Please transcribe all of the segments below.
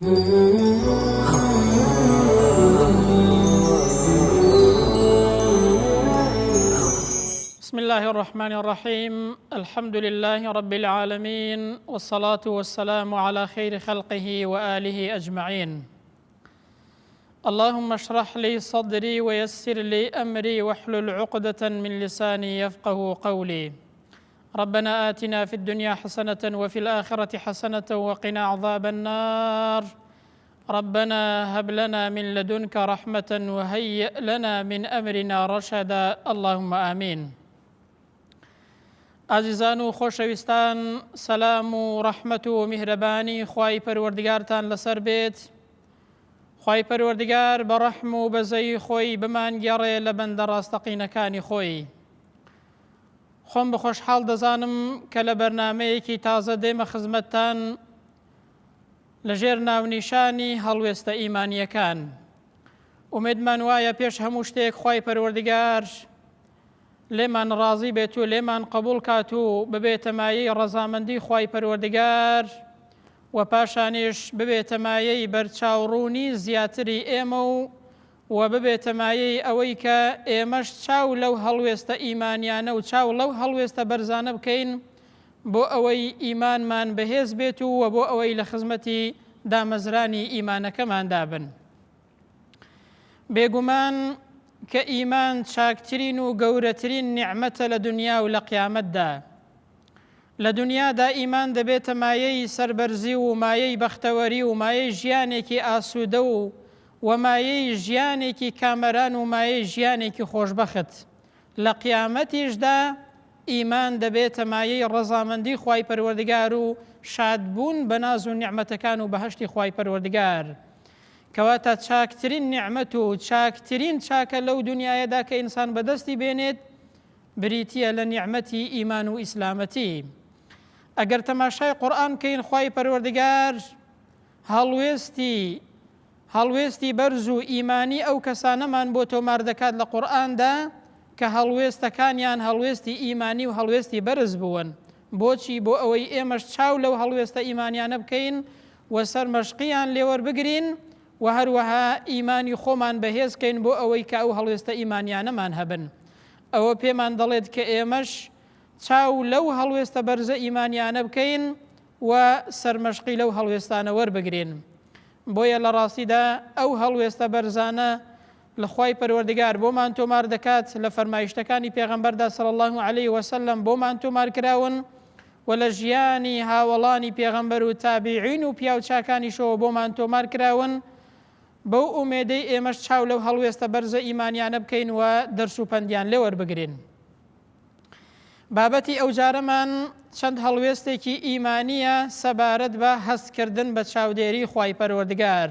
بسم الله الرحمن الرحيم. الحمد لله رب العالمين، والصلاة والسلام على خير خلقه وآله أجمعين. اللهم اشرح لي صدري ويسر لي أمري واحلل عقدة من لساني يفقه قولي. ربنا آتنا في الدنيا حسنة وفي الآخرة حسنة وقنا عذاب النار. ربنا هب لنا من لدنك رحمة وهيئ لنا من أمرنا رشدا. اللهم آمين. عزیزان و خۆشەویستان، سەلام و ڕەحمەت و میهرەبانی خوای پەروەردگارتان لەسەر بێت. خوای پەروەردگار بە ڕەحم و بەزەی خۆی بمانگەڕێ لە بەندە ڕاستەقینەکانی خۆی. خۆم بەخۆشحاڵ دەزانم کە لە بەرنامەیەکی تازە دێمە خزمەتتان لەژێر ناونیشانی هەڵوێستە ئیمانیەکان. ئومێدمان وایە پێش هەموو شتێک خوای پەروەردگار لێمان ڕازی بێت و لێمان قبول کات و ببێتە مایەی ڕەزامەندی خوای پەروەردگار و پاشانیش ببێتە مایەی بەرچاوڕوونی زیاتری ئێمە و ببێتە مایەی ئەوەی کە ئێمەش چاو لەو هەڵوێستە ئیمانیانە و چاو لەو هەڵوێستە بەرزانە بکەین بۆ ئەوەی ئیمانمان بەهێز بێت و بۆ ئەوەی لە خزمەتی دامەزرانی ئیمانەکەماندا بن. بێگومان کە ئیمان چاکترین و گەورەترین نیعمەتە لە دنیا و لە قیامەتدا. لە دنیادا ئیمان دەبێتە مایەی سەربەرزی و مایەی بەختەوەری و مایەی ژیانێکی ئاسوودە و مایەی ژیانێکی کامەران و مایەی ژیانێکی خۆشبەخت. لە قیامەتیشدا ئیمان دەبێتە مایەی ڕەزامەندی خوای پەروەردگار و شادبوون بە ناز و نیعمەتەکان و بەهەشتی خوای پەروەردگار. کەواتە چاکترین نیعمەت و چاکترین چاکە لەو دنیایەدا کە ئینسان بەدەستی بێنێت بریتیە لە نیعمەتی ئیمان و ئیسلامەتی. ئەگەر تەماشای قورئان بکەین، خوای پەروەردگار هەڵوێستی بەرز و ئیمانی ئەو کەسانەمان بۆ تۆمار دەکات لە قورئاندا کە هەڵوێستەکانیان هەڵوێستی ئیمانی و هەڵوێستی بەرز بوون. بۆچی؟ بۆ ئەوەی ئێمەش چاو لەو هەڵوێستە ئیمانیانە بکەین و سەرمەشقیان لێوەربگرین و هەروەها ئیمانی خۆمان بەهێزکەین بۆ ئەوەی کە ئەو هەڵوێستە ئیمانیانەمان هەبن. ئەوە پێمان دەڵێت کە ئێمەش چاو لەو هەڵوێستە بەرزە ئیمانیانە بکەین و سەرمەشقی لەو هەڵوێستانە وەربگرین. بۆیە لە ڕاستیدا ئەو هەڵوێستە بەرزانە لە خوای پەروەردگار بۆمان تۆمار دەکات، لە فەرمایشتەکانی پێغەمبەردا صلی الله علیه وسلم بۆمان تۆمار کراون و لە ژیانی هاوڵانی پێغەمبەر و تابعین و پیاوچاکانیشەوە بۆمان تۆمار کراون. بەو ئومێدەی ئێمەش چاو لەو هەڵوێستە بەرزە ئیمانیانە بکەین و دەرس و پەندیان لێ وەربگرین. بابەتی ئەو جارەمان چەند هەڵوێستێکی ئیمانیە سەبارەت بە هەستکردن بە چاودێری خوای پەروەردگار.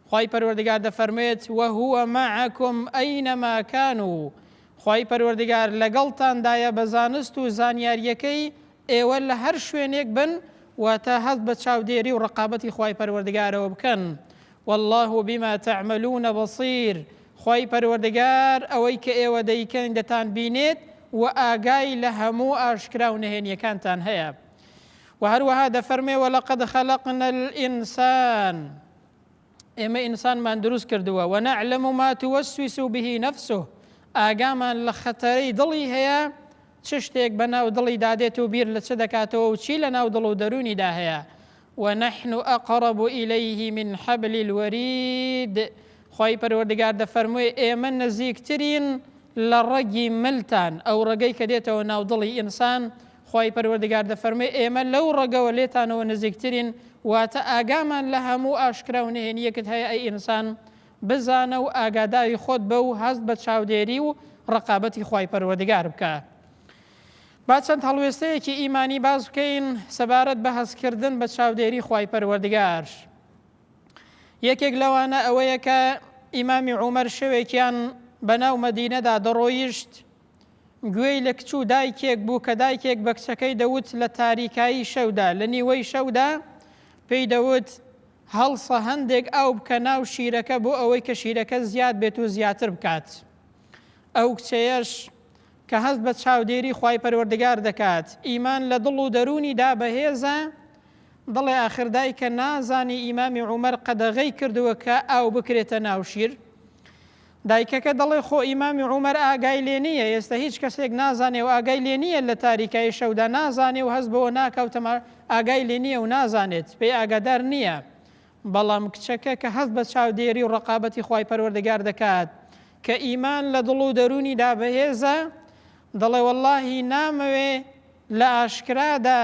خوای پەروەردگار دەفەرمێت وەهوە مەعەکم ئەینەما کانوا. خوای پەروەردگار لەگەڵتاندایە بە زانست و زانیاریەکەی ئێوە لە هەر شوێنێک بن واتە هەست بە چاودێری و ڕقابەتی خوای پەروەردگارەوە بکەن. والله بما تعملون بصير. خوای پەروەردگار ئەوەی کە ئێوە دەیکەن دەتان بینێت و ئاگای لە هەموو ئاشکرا و نهێنیەکانتان هەیە. و هەروەها دەفەرمێ وەلەقەد خەلەقنا الئینسان. ئێمە ئینسانمان دروست کردووە و نەعلەم ما توەسوس به نەفسه. ئاگامان لە خەتەرەی دڵی هەیە، چ شتێک بەناو دڵی دادێت و بیر لە چ دەکاتەوە و چی لە ناو دڵ و دەرونیدا هەیە. ونحن أقرب إليه من حبل الوريد. خوای پەروەردگار دەفەرمووی ئێمە نزیکترین لە ڕەگی ملتان، ئەو ڕەگەی کە دێتەوە ناو دڵی ئینسان. خوای پەروەردگار دەفەرمووی ئێمە لەو ڕەگەوە لێتانەوە نزیکترین، واتە ئاگامان لە هەموو ئاشکرا و نهێنیەکت هەیە ئەی ئینسان، بزانە و ئاگاداری خۆت بە و هەست بە چاودێری و ڕقابەتی خوای پەروەردگار بکە. با چەند هەڵوێستەیەکی ئیمانی باز بکەین سەبارەت بە هەستکردن بە چاودێری خوای پەروەردگار. یەکێک لەوانە ئەوەیە کە ئیمامی عومەر شەوێکیان بەناو مەدینەدا دەڕۆیشت، گوێی لە کچ و دایکێک بوو کە دایکێک بە کچەکەی دەوت لە تاریکایی شەودا، لە نیوەی شەودا پێی دەوت هەڵسە هەندێک ئاو بکە ناو شیرەکە بۆ ئەوەی کە شیرەکە زیاد بێت و زیاتر بکات. ئەو کچەیەش کە هەست بە چاودێری خوای پەروەردگار دەکات، ئیمان لە دڵ و دەرونیدا بەهێزە، دڵێ ئاخر دایکە نازانی ئیمامی عومەر قەدەغەی کردووە کە ئاو بکرێتە ناو شیر. دایکەکە دەڵێ خۆ ئیمامی عومەر ئاگای لێ نییە، ئێستا هیچ کەسێک نازانێ و ئاگای لێ نییە لە تاریکایی شەودا نازانێ و هەست بەوە ناکەوتەمە ئاگای لێ نییە و نازانێت پێی ئاگادار نییە. بەڵام کچەکە کە هەست بە چاودێری و ڕقابەتی خوای پەروەردگار دەکات کە ئیمان لە دڵ و دەرونیدا بەهێزە، دەڵێ وەڵڵاهی نامەوێ لە ئاشکرادا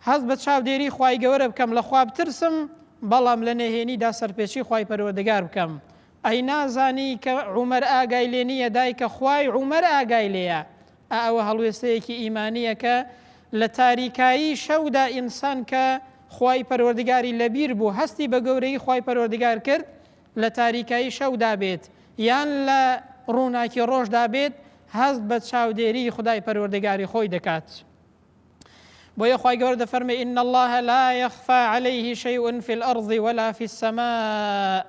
هەست بە چاودێری خوای گەورە بکەم لە خوا بترسم، بەڵام لە نەهێنیدا سەرپێچی خوای پەروەردگار بکەم. ئەی نازانی کە عومەر ئاگای لێ نییە دایکە خوای عومەر ئاگای لێیە. ئەوە هەڵوێستەیەکی ئیمانیە کە لە تاریکایی شەودا ئینسان کە خوای پەروەردگاری لەبیر بوو هەستی بە گەورەی خوای پەروەردگار کرد لە تاریکایی شەودا بێت یان لە ڕووناکی ڕۆژدا بێت هەست بە چاودێری خدای پەروەردگاری خۆی دەکات. بۆیە خوای گەورە دەفەرمێ ئین الله لا يخفى عليه شيء في الأرض ولا في السماء.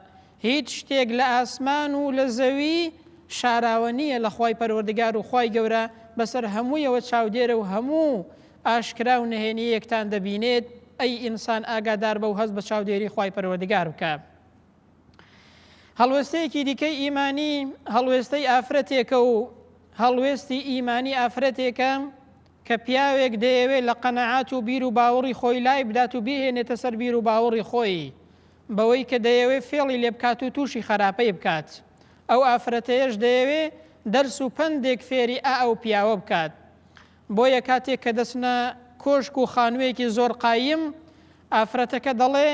هیچ شتێک لە ئاسمان و لە زەوی شاراوە نییە لە خوای پەروەردگار و خوای گەورە بەسەر هەموویەوە چاودێرە و هەموو ئاشکرا و نهێنیەکتان دەبینێت. ئەی ئینسان ئاگادار بە و هەست بە چاودێری خوای پەروەردگار بکە. هەڵوێستەیەکی دیکەی ئیمانی هەڵوێستەی ئافرەتێکە و هەڵوێستی ئیمانی ئافرەتێکە کە پیاوێک دەیەوێت لە قەنەعات و بیر و باوەڕی خۆی لای بدات و بهێنێتە سەر بیر و باوەڕی خۆی بەوەی کە دەیەوێت فێڵی لێ بکات و تووشی خراپەی بکات. ئەو ئافرەتەیەش دەیەوێت دەرس و پندێک فێری ئەو پیاوە بکات. بۆیە کاتێک کە دەچنە کۆشک و خانوویەکی زۆر قایم، ئافرەتەکە دەڵێ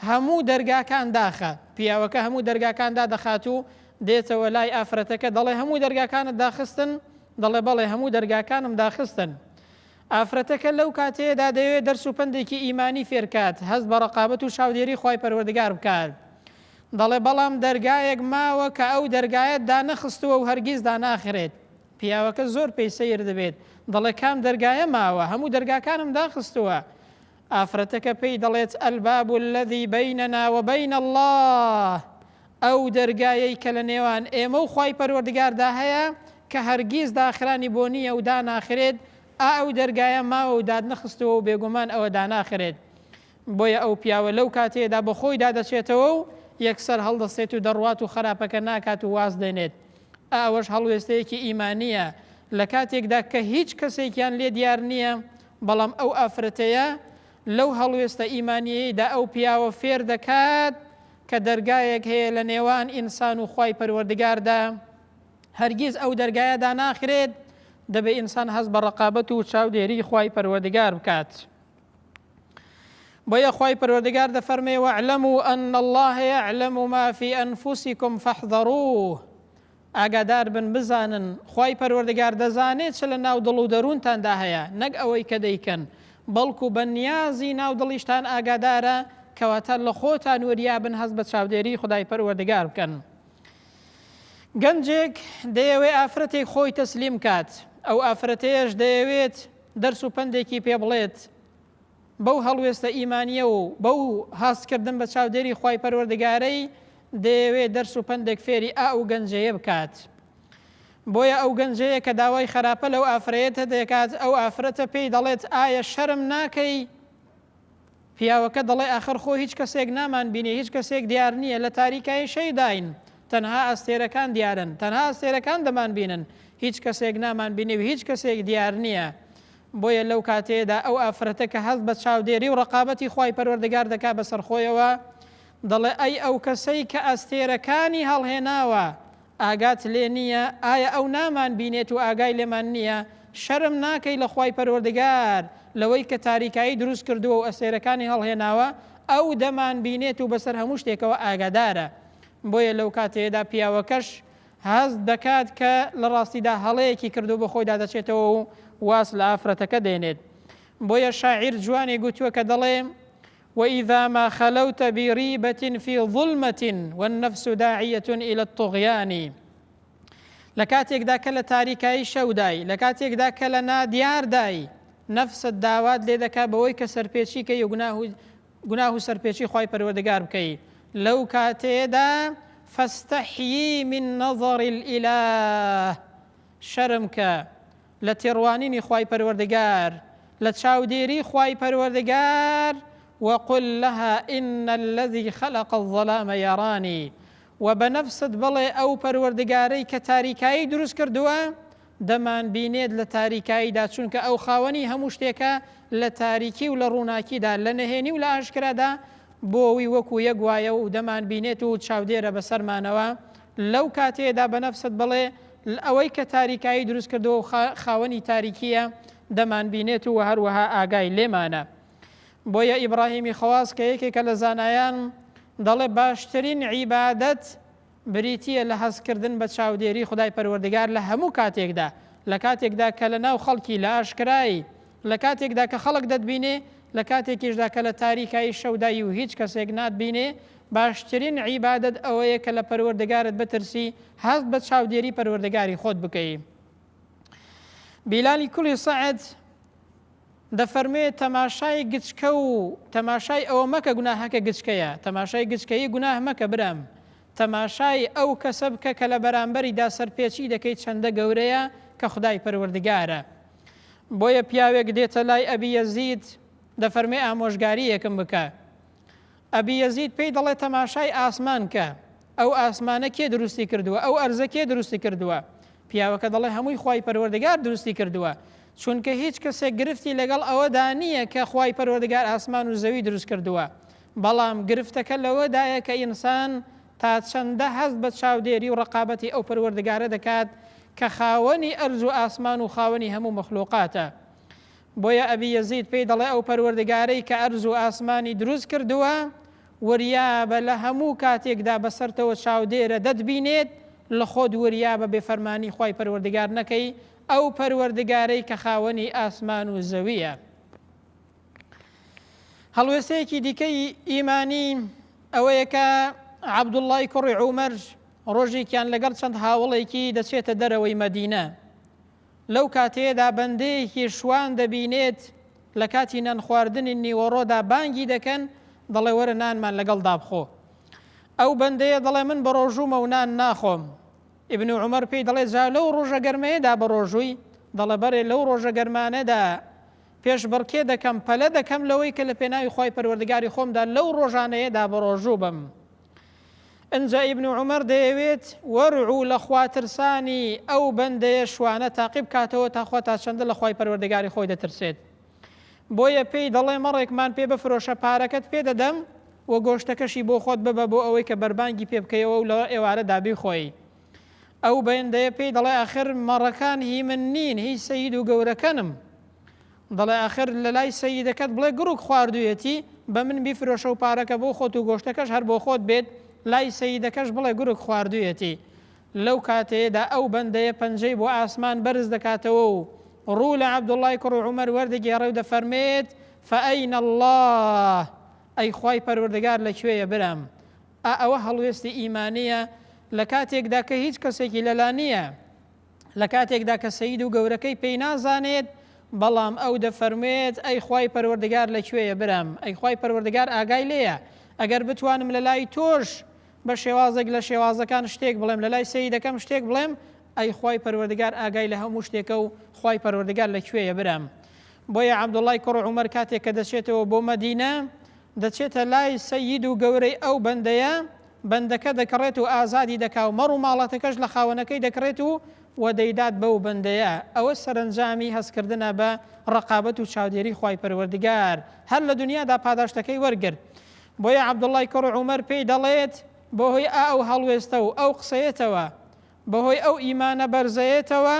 هەموو دەرگاکان داخە. پیاوەکە هەموو دەرگاکاندا دەخات و دێتەوە لای ئافرەتەکە دەڵێ هەموو دەرگاکانت داخستن، دەڵێ بەڵێ هەموو دەرگاکانم داخستن. ئافرەتەکە لەو کاتەیەدا دەوێت دەرس و پندێکی ئیمانی فێرکات، هەست بە ڕقابەت و چاودێری خوای پەروەردگار بکات. دەڵێ بەڵام دەرگایەک ماوە کە ئەو دەرگایەت دانەخستووە و هەرگیز داناخرێت. پیاوەکە زۆر پێی سەیر دەبێت، دەڵێ کام دەرگایە ماوە، هەموو دەرگاکانم داخستووە. ئافرەتەکە پێی دەڵێت الباب الذي بيننا وبين الله. ئەو دەرگایەی کە لە نێوان ئێمە و خوای پەروەردگاردا هەیە کە هەرگیز داخرانی بۆ نییە و داناخرێت، ئەو دەرگایە ماوە و دادنەخستەوە و بێگومان ئەوە داناخرێت. بۆیە ئەو پیاوە لەو کاتێدا بە خۆی دادەچێتەوە و یەکسەر هەڵدەستێت و دەڕوات و خراپەکە ناکات و واز دێنێت. ئەوەش هەڵوێستەیەکی ئیمانیە لە کاتێکدا کە هیچ کەسێکیان لێ دیار نییە، بەڵام ئەو ئافرەتەیە لەو هەڵوێستە ئیمانیەیەدا ئەو پیاوە فێر دەکات کە دەرگایەک هەیە لە نێوان ئینسان و خوای پەروەردگاردا، هەرگیز ئەو دەرگایەدا ناخرێت، دەبێ ئینسان هەست بە ڕقابەت و چاودێری خوای پەروەردگار بکات. بۆیە خوای پەروەردگار دەفەرمێ واعلموا أن الله يعلم ما في أنفسكم فاحذروه. ئاگادار بن بزانن خوای پەروەردگار دەزانێت چ لە ناو دڵ و دەروونتاندا هەیە، نەک ئەوەی کە دەیکەن، بەڵکو بە نیازی ناو دڵیشتان ئاگادارە کەواتە لە خۆتان وەریابن هەست بە چاودێری خدای پەروەردگار بکەن. گەنجێک دەیەوێت ئافرەتێک خۆی تەسلیم کات، ئەو ئافرەتەیەش دەیەوێت دەرس و پندێکی پێ بڵێت بەو هەڵوێستە ئیمانیە و بەو هەستکردن بە چاودێری خوای پەروەردگارەی دەیەوێت دەرس و پندێک فێری ئەو گەنجەیە بکات. بۆیە ئەو گەنجەیە کە داوای خراپە لەو ئافرەتە دەکات، ئەو ئافرەتە پێی دەڵێت ئایا شەرم ناکەی؟ پیاوەکە دەڵێ ئاخر خۆ هیچ کەسێک نامان بینێ، هیچ کەسێک دیار نییە، لە تاریکایی شەیداین، تەنها ئەستێرەکان دیارن، تەنها ئەستێرەکان دەمان بینن، هیچ کەسێک نامان بینێ و هیچ کەسێک دیار نییە. بۆیە لەو کاتێدا ئەو ئافرەتە کە هەست بە چاودێری و ڕقابەتی خوای پەروەردگار دەکات بەسەر خۆیەوە، دەڵێ ئەی ئەو کەسەی کە ئەستێرەکانی هەڵهێناوە ئاگات لێ نییە، ئایا ئەو نامان بینێت و ئاگای لێمان نییە؟ شەرم ناکەی لە خوای پەروەردگار لەوەی کە تاریکایی دروست کردووە و ئەستێرەکانی هەڵهێناوە، ئەو دەمان بینێت و بەسەر هەموو شتێکەوە ئاگادارە. بۆیە لەو کاتێدا پیاوەکەش هەست دەکات کە لە ڕاستیدا هەڵەیەکی کردو بە خۆیدا دەچێتەوە و واس لە ئافرەتەکە دێنێت. بۆیە شاعیر جوانێ گوتووە کە دەڵێ وإذا ما خلوت بريبة في ظلمة والنفس داعية إلى الطغيان. لكاتێکدا کە لە تاریکایی شەودای، لە کاتێکدا کە لە نادیاردای، نەفست داوات لێ دەکات بەوەی کە سەرپێچی کەی و گوناه و سەرپێچی خوای پەروەردگار بکەی. لەو کاتێدا فاستحيي من نظر الإله. شەرم کە لە تێڕوانینی خوای پەروەردگار، لە چاودێری خوای پەروەردگار وقل لها إن الذي خلق الظلام يراني و بنفسد بڵێ ئەو پەروەردگارەی کە تاریکایی دروست کردووە دەمان بینێت لە تاریکاییدا، چونکە ئەو خاوەنی هەموو شتێکە لە تاریکی و لە ڕووناکیدا لە نەهێنی و لە ئاشکرادا بۆەوەی وەکو یەک وایە و دەمان بینێت و چاودێرە بەسەرمانەوە. لەو کاتێدا بەنەفسد بڵێ ئەوەی کە تاریکایی دروست کردەوە و خاوەنی تاریکیە دەمان بینێت و هەروەها ئاگای لێمانە. بۆیە ئیبراهیمی خەواس کە یەکێکە لە زانایان دەڵێ باشترین عیبادەت بریتیە لە هەستکردن بە چاودێری خدای پەروەردگار لە هەموو کاتێکدا، لە کاتێکدا کە لە ناو خەڵکی لە ئاشکرایی، لە کاتێکدا کە خەڵک دەتبینێ، لە کاتێکیشدا کە لە تاریکایی شەودایی و هیچ کەسێک ناتبینێ. باشترین عیبادەت ئەوەیە کە لە پەروەردگارت بترسی، هەست بە چاودێری پەروەردگاری خۆت بکەی. بیلالی کوڵی سەعد دەفەرمێت تەماشای گچکە و تەماشای ئەوە مەکە گوناهەکە گچکەیە، تەماشای گچکەیی گوناه مەکە برام، تەماشای ئەو کەسە بکە کە لە بەرامبەریدا سەرپێچی دەکەیت چەندە گەورەیە کە خدای پەروەردگارە. بۆیە پیاوێک دێتە لای ئەبی یەزید دەفەرمێ ئامۆژگاری یەکم بکە. ئەبی یەزید پێی دەڵێ تەماشای ئاسمان کە، ئەو ئاسمانە کێ دروستی کردووە، ئەو ئەرزە کێ دروستی کردووە؟ پیاوەکە دەڵێ هەمووی خوای پەروەردگار دروستی کردووە، چونکە هیچ کەسێک گرفتی لەگەڵ ئەوەدا نییە کە خوای پەروەردگار ئاسمان و زەوی دروست کردووە، بەڵام گرفتەکە لەوەدایە کە ئینسان تا چەندە هەست بە چاودێری و ڕقابەتی ئەو پەروەردگارە دەکات کە خاوەنی ئەرز و ئاسمان و خاوەنی هەموو مەخلوقاتە. بۆیە ئەبی یەزید پێی دەڵێ ئەو پەروەردگارەی کە ئەرز و ئاسمانی دروست کردووە وریابە لە هەموو کاتێکدا بەسەرتەوە چاودێرە دەتبینێت لە خۆت وریابە بێفەرمانی خوای پەروەردگار نەکەی، ئەو پەروەردگارەی کە خاوەنی ئاسمان و زەویە. هەڵوێستەیەکی دیکەی ئیمانی ئەوەیە کە عەبدوڵڵای کوڕی عومەر ڕۆژێکیان لەگەڵ چەند هاوڵێکی دەچێتە دەرەوەی مەدینە. لەو کاتەیەدا بەندەیەکی شوان دەبینێت لە کاتی نان خواردنی نیوەڕۆدا بانگی دەکەن، دەڵێ وەرە نانمان لەگەڵ دابخۆ. ئەو بەندەیە دەڵێ من بە ڕۆژوومە و نان ناخۆم. ئیبن عومەر پێی دەڵێ جا لەو ڕۆژە گەرمەیەدا بە ڕۆژووی؟ دەڵێ بەرێ لەو ڕۆژە گەرمانەدا پێش بڕکێ دەکەم، پەلە دەکەم لەوەی کە لە پێناوی خوای پەروەردگاری خۆمدا لەو ڕۆژانەیەدا بە ڕۆژوو بم. ئەنجا ئیبن عومەر دەیەوێت وەرعوو لە خواترسانی ئەو بەندەیە شوانە تاقیب کاتەوە تاخوا تا چەندە لە خوای پەروەردگاری خۆی دەترسێت. بۆیە پێی دەڵێ مەڕێکمان پێ بفرۆشە، پارەکەت پێ دەدەم و گۆشتەکەشی بۆ خۆت ببە بۆ ئەوەی کە بەربانگی پێ بکەیەوە و لە ئێوارەدا بیخۆی. ئەو بەندەیە پێی دەڵێ ئاخر مەڕەکان هی من نین، هی سەید و گەورەکەنم. دەڵێ ئاخر لە لای سەیدەکەت بڵێ گڕوک خواردوویەتی بە من بیفرۆشە و پارەکە بۆ خۆت و گۆشتەکەش هەر بۆ خۆت بێت، لای سەیدەکەش بڵێ گورک خواردوویەتی. لەو کاتەیەدا ئەو بەندەیە پەنجەی بۆ ئاسمان بەرز دەکاتەوە و ڕوو لە عەبدوڵڵای کوڕی عومەر وەردەگێڕێ و دەفەرمێت فەئەین الله، ئەی خوای پەروەردگار لەکوێیە برام؟ ئەوە هەڵوێستی ئیمانیە لە کاتێکدا کە هیچ کەسێکی لەلا نییە، لە کاتێکدا کە سەید و گەورەکەی پێی نازانێت، بەڵام ئەو دەفەرمێت ئەی خوای پەروەردگار لەکوێیە برام؟ ئەی خوای پەروەردگار ئاگای لێیە، ئەگەر بتوانم لە لای تۆش بە شێوازێک لە شێوازەکان شتێک بڵێم، لە لای سەیدەکەم شتێک بڵێم، ئەی خوای پەروەردگار ئاگای لە هەموو شتێکە و خوای پەروەردگار لەکوێیە برام. بۆیە عەبدوڵڵای کوڕی عومەر کاتێک کە دەچێتەوە بۆ مەدینە دەچێتە لای سەید و گەورەی ئەو بەندەیە، بەندەکە دەکڕێت و ئازادی دەکا و مەڕ و ماڵەتەکەش لە خاوەنەکەی دەکرێت و وەدەیدات بەو بەندەیە. ئەوە سەرنجامی هەستکردنە بە ڕقابەت و چاودێری خوای پەروەردگار، هەر لە دنیادا پاداشتەکەی وەرگرت. بۆیە عەبدوڵڵای کوڕی عومەر پێی دەڵێت بەهۆی ئەو هەڵوێستە و ئەو قسەیەتەوە، بەهۆی ئەو ئیمانە بەرزەیەتەوە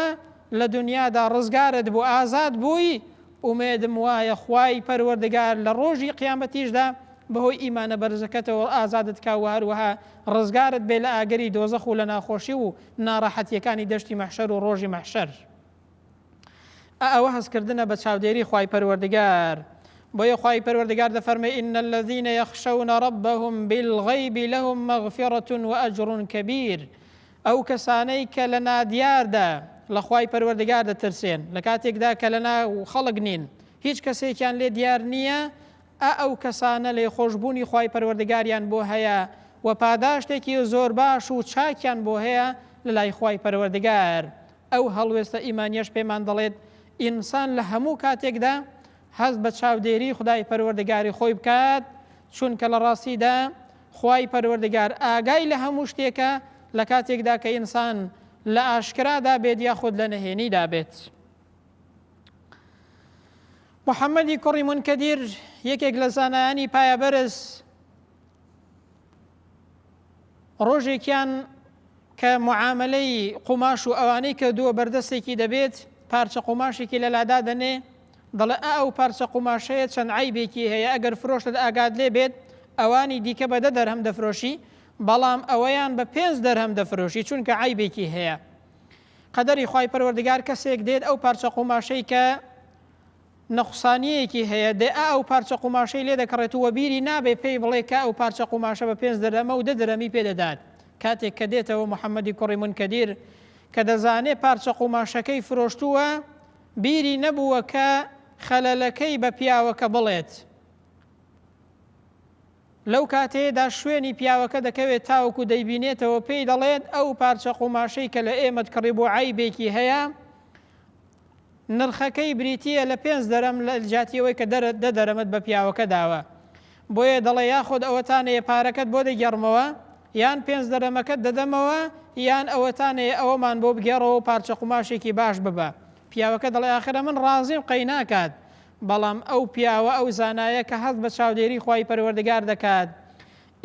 لە دنیادا ڕزگارت بوو، ئازاد بووی، ئومێدم وایە خوای پەروەردگار لە ڕۆژی قیامەتیشدا بەهۆی ئیمانە بەرزەکەتەوە ئازادت کا و هەروەها ڕزگارت بێ لە ئاگەری دۆزەخ و لە ناخۆشی و ناڕەحەتیەکانی دەشتی مەحشەر و ڕۆژی مەحشەر. ئەوە هەستکردنە بە چاودێری خوای پەروەردگار. بۆیە خوای پەروەردگار دەفەرمێ ئین الذین یەخشەون ربهم بالغیب لهم مەغفرة وأجر کەبیر. ئەو کەسانەی کە لە نادیاردا لە خوای پەروەردگار دەترسێن، لە کاتێکدا کە لە ناو خەڵک نین، هیچ کەسێکیان لێ دیار نییە، ئەو کەسانە لێ خۆشببوونی خوای پەروەردگاریان بۆ هەیە و پاداشتێکی زۆر باش و چاکیان بۆ هەیە لە لای خوای پەروەردگار. ئەو هەڵوێستە ئیمانیەش پێمان دەڵێت ئینسان لە هەموو کاتێکدا هەست بە چاودێری خدای پەروەردگاری خۆی بکات، چونکە لە ڕاستیدا خوای پەروەردگار ئاگای لە هەموو شتێکە لە کاتێکدا کە ئینسان لە ئاشکرادا بێت یاخود لە نەهێنیدا بێت. محەممەدی کوڕی منکەدیر یەکێک لە زانایانی پایەبەرز ڕۆژێکیان کە معاملەی قوماش و ئەوانەی کە دووە بەردەستێکی دەبێت پارچە قوماشێکی لە لادا دەنێ، دەڵێ ئەو پارچە قوماشەیە چەند عیبێکی هەیە، ئەگەر فرۆشت ئاگاد لێ بێت ئەوانی دیکە بە 10 دەرهەم دەفرۆشی، بەڵام ئەوەیان بە 5 دەرهەم دەفرۆشی چونکە عیبێکی هەیە. قەدەری خوای پەروەردگار کەسێک دێت ئەو پارچە قوماشەی کە نەخسانیەکی هەیە دێ ئەو پارچە قوماشەی لێ دەکڕێت و وەبیری نابێ پێی بڵێ کە ئەو پارچە قوماشە بە 5 دەرهەمە و 10 دەرهەمی پێدەدات. کاتێک کە دێتەوە محەممەدی کوڕی منکەدیر کە دەزانێت پارچە قوماشەکەی فرۆشتووە، بیری نەبووە کە خەلەلەکەی بە پیاوەکە بڵێت. لەو کاتێدا شوێنی پیاوەکە دەکەوێت تاوەکو دەیبینێتەوە، پێی دەڵێت ئەو پارچە قوماشەی کە لە ئێمەت کڕی بۆ عیبێکی هەیە نرخەکەی بریتیە لە 5 دەرەم لە جاتیەوەی کە 10 دەرەمت بە پیاوەکە داوە. بۆیە دەڵێ یاخود ئەوەتانەیە پارەکەت بۆ دەگەڕمەوە، یان 5 دەرەمەکەت دەدەمەوە، یان ئەوەتانەیە ئەوەمان بۆ بگێڕەوە پارچە قوماشێکی باش ببە. پیاوەکە دەڵێ ئاخرە من ڕازیم قەی ناکات، بەڵام ئەو پیاوە ئەو زانایە کە هەست بە چاودێری خوای پەروەردگار دەکات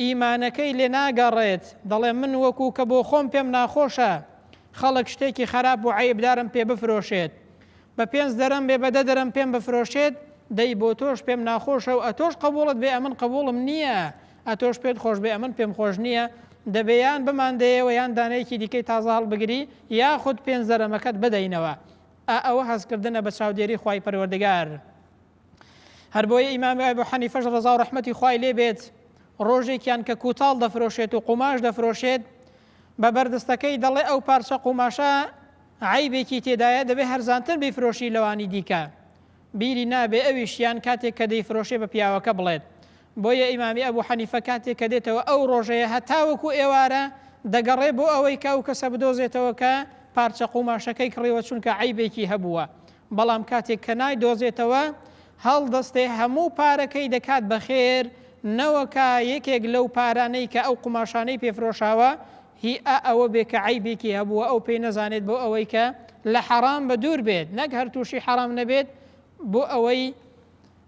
ئیمانەکەی لێ ناگەڕێت، دەڵێ من وەکو کە بۆ خۆم پێم ناخۆشە خەڵک شتێکی خراپ و عیبدارم پێ بفرۆشێت، بە 5 دەرەم بێ بە 10 دەرەم پێم بفرۆشێت، دەی بۆ تۆش پێم ناخۆشە و ئەتۆش قبوڵت بێ ئەمن قبوڵم نییە، ئەتۆش پێت خۆش بێ ئەمن پێم خۆش نییە، دەبێیان بماندەیەوە یان دانەیەکی دیکەی تازە هەڵبگری یاخود 5 دەرەمەکەت بدەینەوە. ئەوە هەستکردنە بە چاودێری خوای پەروەردگار. هەر بۆیە ئیمامی ئەبوو حەنیفەش ڕەزا و ڕەحمەتی خوای لێ بێت ڕۆژێکیان کە کوتاڵ دەفرۆشێت و قوماش دەفرۆشێت بە بەردەستەکەی دەڵێ ئەو پارچە قوماشە عیبێکی تێدایە دەبێ هەرزانتر بیفرۆشی لەوانی دیکە، بیری نابێ ئەویشیان کاتێک کە دەیفرۆشێ بە پیاوەکە بڵێت. بۆیە ئیمامی ئەبوو حەنیفە کاتێک کە دێتەوە ئەو ڕۆژەیە هەتاوەکو ئێوارە دەگەڕێ بۆ ئەوەی کە ئەو کەسە بدۆزێتەوە کە پارچە قوماشەکەی کڕیوە چونکە عیبێکی هەبووە، بەڵام کاتێک کە نایدۆزێتەوە هەڵدەستێ هەموو پارەکەی دەکات بەخێر، نەوەکە یەکێک لەو پارانەی کە ئەو قوماشانەی پێفرۆشاوە هی ئەوە بێ کە عیبێکی هەبووە ئەو پێی نەزانێت بۆ ئەوەی کە لە حەرام بە دوور بێت، نەک هەر تووشی حەرام نەبێت، بۆ ئەوەی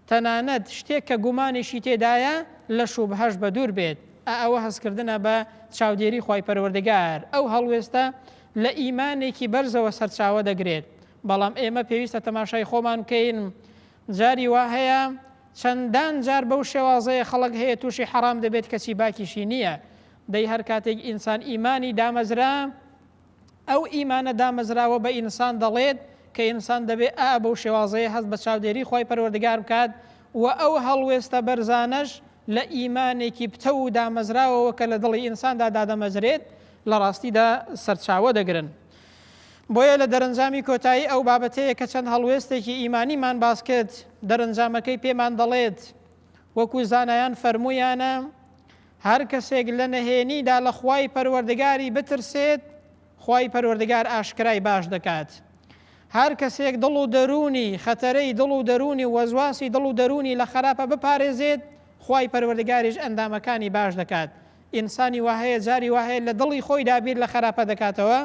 تەنانەت شتێک کە گومانێکی تێدایە لە شوبهەش بە دوور بێت. ئەوە هەستکردنە بە چاودێری خوای پەروەردگار. ئەو هەڵوێستە لە ئیمانێکی بەرزەوە سەرچاوە دەگرێت، بەڵام ئێمە پێویستە تەماشای خۆمان بکەین. جاری وا هەیە چەندان جار بەو شێوازەیە خەڵک هەیە تووشی حەرام دەبێت کەسی باکیشی نییە، دەی هەر کاتێک ئینسان ئیمانی دامەزرا ئەو ئیمانە دامەزراوە بە ئینسان دەڵێت کە ئینسان دەبێت بەو شێوازەیە هەست بە چاودێری خوای پەروەردگار بکات و ئەو هەڵوێستە بەرزانەش لە ئیمانێکی پتە و دامەزراوەوە کە لە دڵی ئینساندا دادەمەزرێت لە ڕاستیدا سەرچاوە دەگرن. بۆیە لە دەرەنجامی کۆتایی ئەو بابەتەیە کە چەند هەڵوێستێکی ئیمانیمان باس کرد دەرەنجامەکەی پێمان دەڵێت وەکو زانایان فەرموویانە هەر کەسێک لە نەهێنیدا لە خوای پەروەردگاری بترسێت خوای پەروەردگار ئاشکرای باش دەکات. هەر کەسێک دڵ و دەرونی خەتەرەی دڵ و دەرونی وەزواسی دڵ و دەرونی لە خراپە بپارێزێت خوای پەروەردگاریش ئەندامەکانی باش دەکات. ئینسانی وهەیە جاری وهەیە لە دڵی خۆی دابیر لە خراپە دەکاتەوە،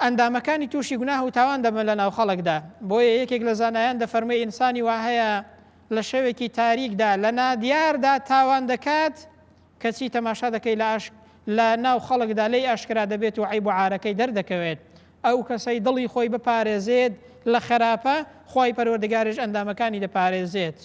ئەندامەکانی تووشی گوناه و تاوان دەبن لە ناو خەڵکدا. بۆیە یەکێک لە زانایان دەفەرمووی ئینسانی وهەیە لە شەوێکی تاریکدا لە نادیاردا تاوان دەکات کەچی تەماشا دەکەی لە ناو خەڵکدا لەی ئاشکرا دەبێت و عیب و عارەکەی دەردەکەوێت. ئەو کەسەی دڵی خۆی بپارێزێت لە خراپە خوای پەروەردگاریش ئەندامەکانی دەپارێزێت.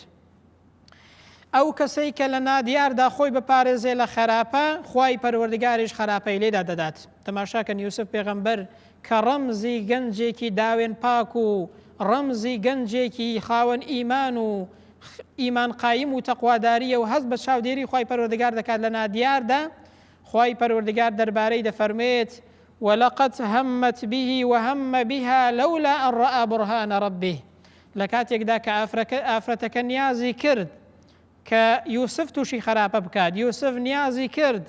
ئەو کەسەی کە لە نادیاردا خۆی بپارێزێ لە خراپە خوای پەروەردگاریش خراپەی لێدا دەدات. تەماشاکەن یوسف پێغەمبەر کە ڕەمزی گەنجێکی داوێن پاک و ڕەمزی گەنجێکی خاوەن ئیمان و ئیمان قایم و تەقواداریە و هەست بە چاودێری خوای پەروەردگار دەکات لە نادیاردا، خوای پەروەردگار دەربارەی دەفەرمێت وَلَقَدْ هَمَّتْ بِهِ وَهَمَّ بِهَا لَوْلَا أَن رَأَى بُرْهَانَ رَبِّهِ. لە کاتێکدا کە ئافرەتەکە نیازی کرد کە یوسف تووشی خراپە بکات، یوسف نیازی کرد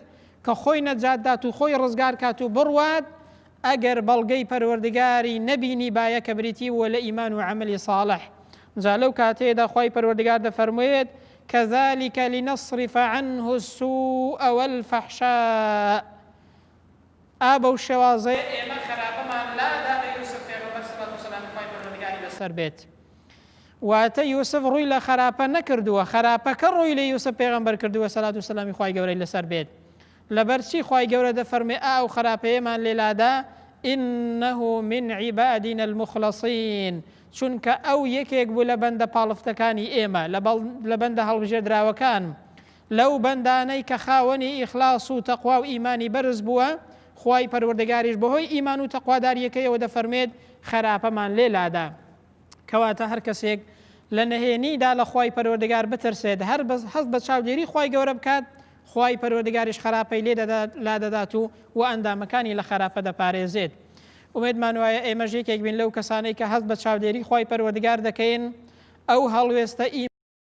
کە خۆی نەجات و خۆی ڕزگار کات و بڕوات، ئەگەر بەڵگەی پەروەردگاری نەبینی باە کە بریتی وە لە ئیمان و عەمەلی ساڵح، جا لەو کاتێدا خی پەروەردگار دەفەرموێت كذلك لنصرف عنه السوء والفحشاء ئابە و شێوازەیە ئێمە خراپەمان لادا بە یوسف پێغەمبەر سەڵات و سەلامی خی پەروەردگاری لەسەر بێت واتە یوسف ڕووی لە خراپە نەکردووە خراپەکە ڕووی لە یوسف پێغەمبەر کردووە سەلات و سەلامی خی گەورەی لەسەر بێت لەبەرچی خی گەورە دەفەرمێ ئاو خراپەیەمان لێلادا إنه من عبادنا المخلصين چونکە ئەو یەکێک بوو لە بەندە پاڵفتەکانی ئێمە لە بەندە هەڵبژێردراوەکان لەو بەندانەی کە خاوەنی ئیخلاس و تەقوا و ئیمانی بەرز بووە خی پەروەردگاریش بەهۆی ئیمان و تەقواداریەکەیەوە دەفەرمێت خراپەمان لێلادا کەواتە هەر کەسێک لە نەهێنیدا لە خی پەروەردگار بترسێت هەر هەست بە چاودێری خی گەورە بکات خی پەروەردگاریش خراپەی لا دەدات و ئەندامەکانی لە خراپە دەپارێزێت ومێدمان وایە ئێمەژ یەکێک بین لەو کەسانەی کە هەست بە چاودێری خی پەروەردگار دەکەین ئەو هەڵوێستە